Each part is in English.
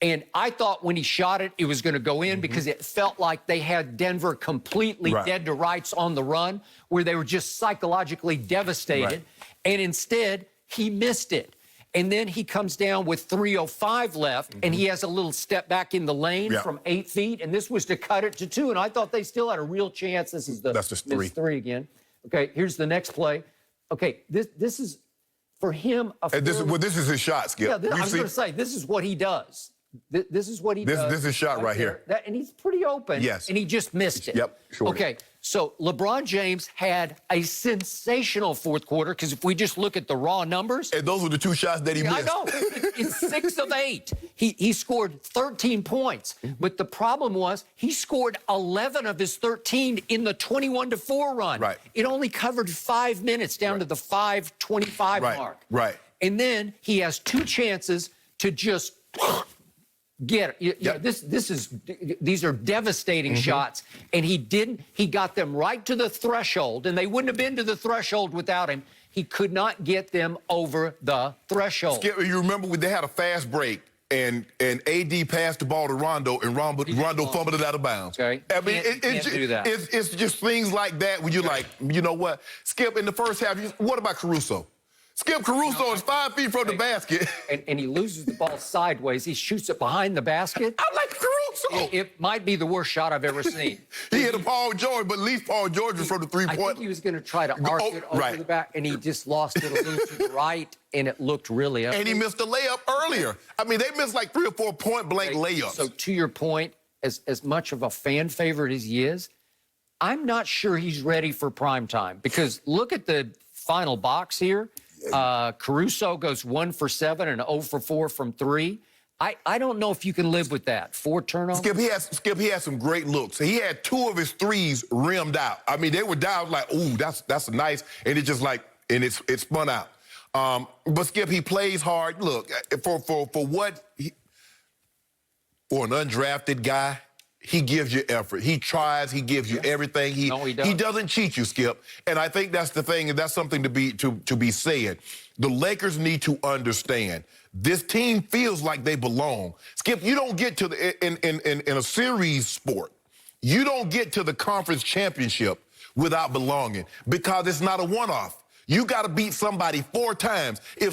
And I thought when he shot it, it was going to go in because it felt like they had Denver completely dead to rights on the run, where they were just psychologically devastated. And instead, he missed it. And then he comes down with 3:05 left, and he has a little step back in the lane from 8 feet, and this was to cut it to 2. And I thought they still had a real chance. This is the That's just three again. Okay, here's the next play. Okay, this is, for him, this is his shot, Skip. Yeah, I was going to say, this is what he does. This is what he does. This is shot right here. And he's pretty open. Yes. And he just missed it. Yep, sure. Okay, so LeBron James had a sensational fourth quarter, because if we just look at the raw numbers. And those were the 2 shots that he missed. I know. In 6 of 8, he scored 13 points. But the problem was he scored 11 of his 13 in the 21-4 run. Right. It only covered 5 minutes down to the 5:25 mark. Right. And then he has 2 chances to just get it. These are devastating shots, and he didn't. He got them right to the threshold, and they wouldn't have been to the threshold without him. He could not get them over the threshold. Skip, you remember when they had a fast break, and AD passed the ball to Rondo, and Rondo fumbled it out of bounds. Okay, I mean, it's just things like that where you're like, you know what, Skip, in the first half, what about Caruso? Skip, Caruso is 5 feet from the basket. And he loses the ball sideways. He shoots it behind the basket. I like Caruso. It might be the worst shot I've ever seen. He hit a Paul George, but at least Paul George was from the three-point. I think he was going to try to arc it over the back, and he just lost it a little to the right, and it looked really ugly. And he missed a layup earlier. I mean, they missed like 3 or 4 point-blank layups. So to your point, as much of a fan favorite as he is, I'm not sure he's ready for prime time, because look at the final box here. Caruso goes 1 for 7 and 0 for 4 from 3. I don't know if you can live with that. 4 turnovers. Skip, he had some great looks. He had 2 of his threes rimmed out. I mean, they were down like, ooh, that's nice, and it just like, and it spun out. But Skip, he plays hard. Look, for an undrafted guy, he gives you effort. He tries. He gives you everything. He doesn't cheat you, Skip. And I think that's the thing, and that's something to be said. The Lakers need to understand this team feels like they belong. Skip, you don't get to in a series sport, you don't get to the conference championship without belonging, because it's not a one-off. You got to beat somebody 4 times. If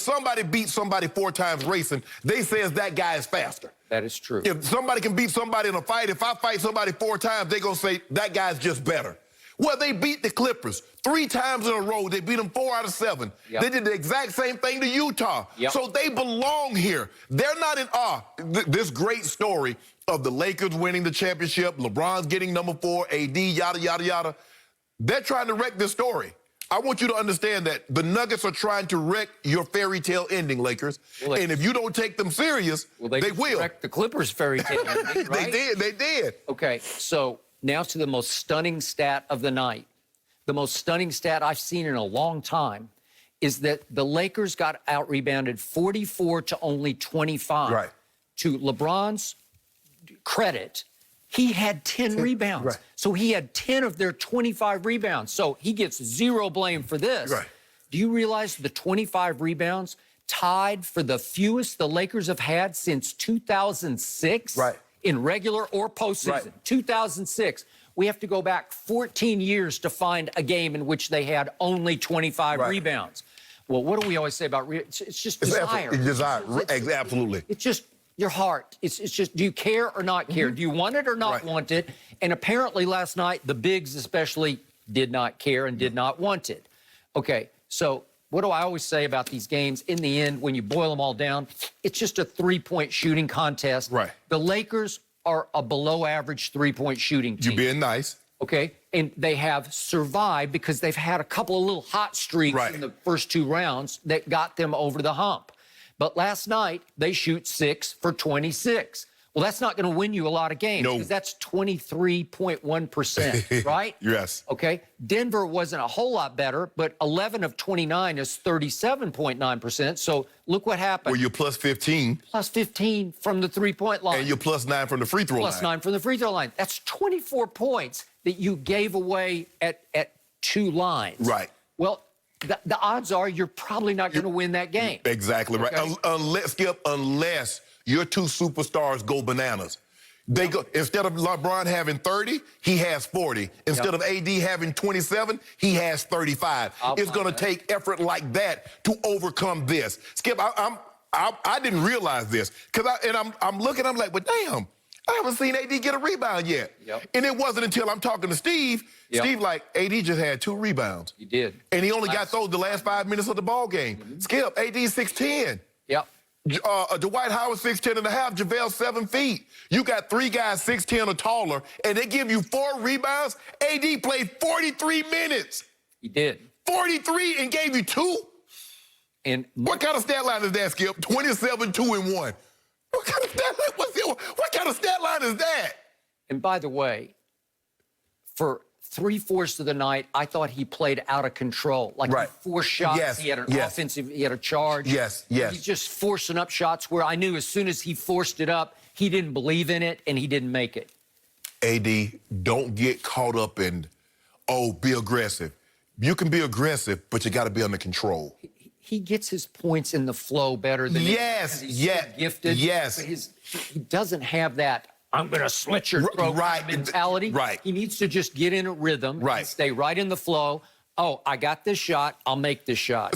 somebody beats somebody 4 times racing, they says that guy is faster. That is true. If somebody can beat somebody in a fight, if I fight somebody 4 times, they're going to say that guy's just better. Well, they beat the Clippers 3 times in a row. They beat them 4 out of 7. They did the exact same thing to Utah. So they belong here. They're not in awe. This great story of the Lakers winning the championship, LeBron's getting number 4, AD, yada, yada, yada. They're trying to wreck this story. I want you to understand that the Nuggets are trying to wreck your fairy tale ending, Lakers. Well, and if you don't take them serious, they will. Wreck the Clippers' fairy tale ending, right? They did. Okay, so now to the most stunning stat of the night. The most stunning stat I've seen in a long time is that the Lakers got out-rebounded 44 to only 25. Right. To LeBron's credit, he had 10 rebounds. Right. So he had 10 of their 25 rebounds. So he gets 0 blame for this. Right. Do you realize the 25 rebounds tied for the fewest the Lakers have had since 2006? Right. In regular or postseason. Right. 2006. We have to go back 14 years to find a game in which they had only 25 rebounds. Well, what do we always say about it's just desire. Desire, absolutely. It's just your heart. It's just, do you care or not care? Do you want it or not want it? And apparently last night, the bigs especially did not care and did not want it. Okay, so what do I always say about these games? In the end, when you boil them all down, it's just a 3-point shooting contest. Right. The Lakers are a below-average 3-point shooting team. You being nice. Okay, and they have survived because they've had a couple of little hot streaks in the first 2 rounds that got them over the hump. But last night, they shoot 6 for 26. Well, that's not going to win you a lot of games. No. Because that's 23.1%, right? Yes. Okay. Denver wasn't a whole lot better, but 11 of 29 is 37.9%. So look what happened. Well, you're plus 15. Plus 15 from the 3-point line. And you're plus 9 from the free throw line. Plus 9 from the free throw line. That's 24 points that you gave away at 2 lines. Right. Well, the odds are you're probably not going to win that game. Exactly right. Unless, Skip, unless your two superstars go bananas. They go, instead of LeBron having 30, he has 40. Instead of AD having 27, he has 35. It's going to take effort like that to overcome this. Skip, I didn't realize this because I'm looking, I'm like, but damn, I haven't seen AD get a rebound yet. And it wasn't until I'm talking to Steve, Steve like, AD just had 2 rebounds. He did. And he only got those the last 5 minutes of the ball game. Skip, AD 6'10". Dwight Howard 6'10 and a half, JaVale 7 feet. You got 3 guys 6'10 or taller, and they give you 4 rebounds. AD played 43 minutes. He did. 43 and gave you 2? And what kind of stat line is that, Skip? 27, 2, and 1. What kind of stat line, what kind of stat line is that? And by the way, for 3/4 of the night, I thought he played out of control. Like he forced shots, he had an offensive, he had a charge. He's just forcing up shots where I knew as soon as he forced it up, he didn't believe in it and he didn't make it. AD, don't get caught up in, oh, be aggressive. You can be aggressive, but you got to be under control. He gets his points in the flow better than he's so gifted. But he doesn't have that, I'm going to slit your throat mentality. He needs to just get in a rhythm and stay right in the flow. Oh, I got this shot, I'll make this shot.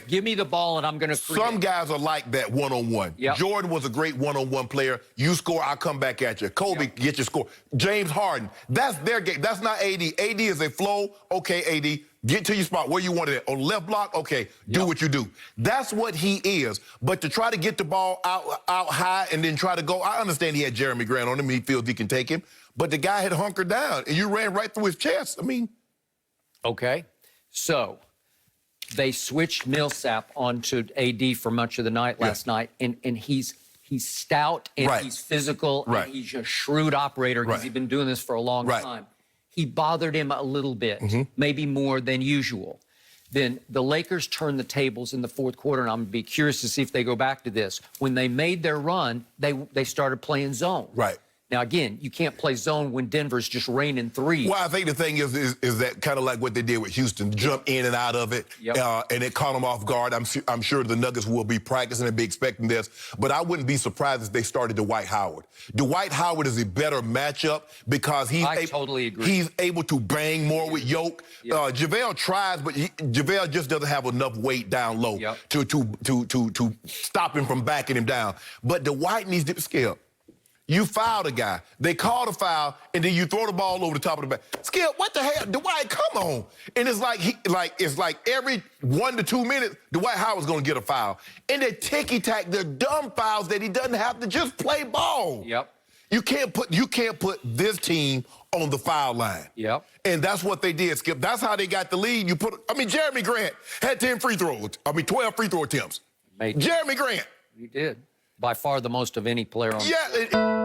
Give me the ball and I'm going to create. Some guys are like that one-on-one. Jordan was a great one-on-one player. You score, I'll come back at you. Kobe, get your score. James Harden, that's their game. That's not AD. AD is a flow. Okay, AD, get to your spot where you want it at. On the left block, okay, do what you do. That's what he is. But to try to get the ball out high and then try to go, I understand he had Jeremy Grant on him. He feels he can take him. But the guy had hunkered down, and you ran right through his chest. I mean. Okay. So they switched Millsap onto AD for much of the night last night, and he's stout and he's physical and he's a shrewd operator because he's been doing this for a long time. He bothered him a little bit, maybe more than usual. Then the Lakers turned the tables in the 4th quarter, and I'm going to be curious to see if they go back to this. When they made their run, they started playing zone. Now, again, you can't play zone when Denver's just raining threes. Well, I think the thing is that kind of like what they did with Houston, jump in and out of it, and it caught them off guard. I'm sure the Nuggets will be practicing and be expecting this, but I wouldn't be surprised if they started Dwight Howard. Dwight Howard is a better matchup because he's able to bang more with Yoke. JaVale tries, but JaVale just doesn't have enough weight down low to stop him from backing him down. But Dwight needs to scale. You fouled a guy. They called a foul, and then you throw the ball over the top of the back. Skip, what the hell? Dwight, come on. And it's like every 1 to 2 minutes, Dwight Howard's going to get a foul. And they're ticky-tack, they're dumb fouls that he doesn't have to just play ball. You can't put this team on the foul line. And that's what they did, Skip. That's how they got the lead. Jeremy Grant had 12 free throw attempts. Jeremy Grant. He did. By far the most of any player on the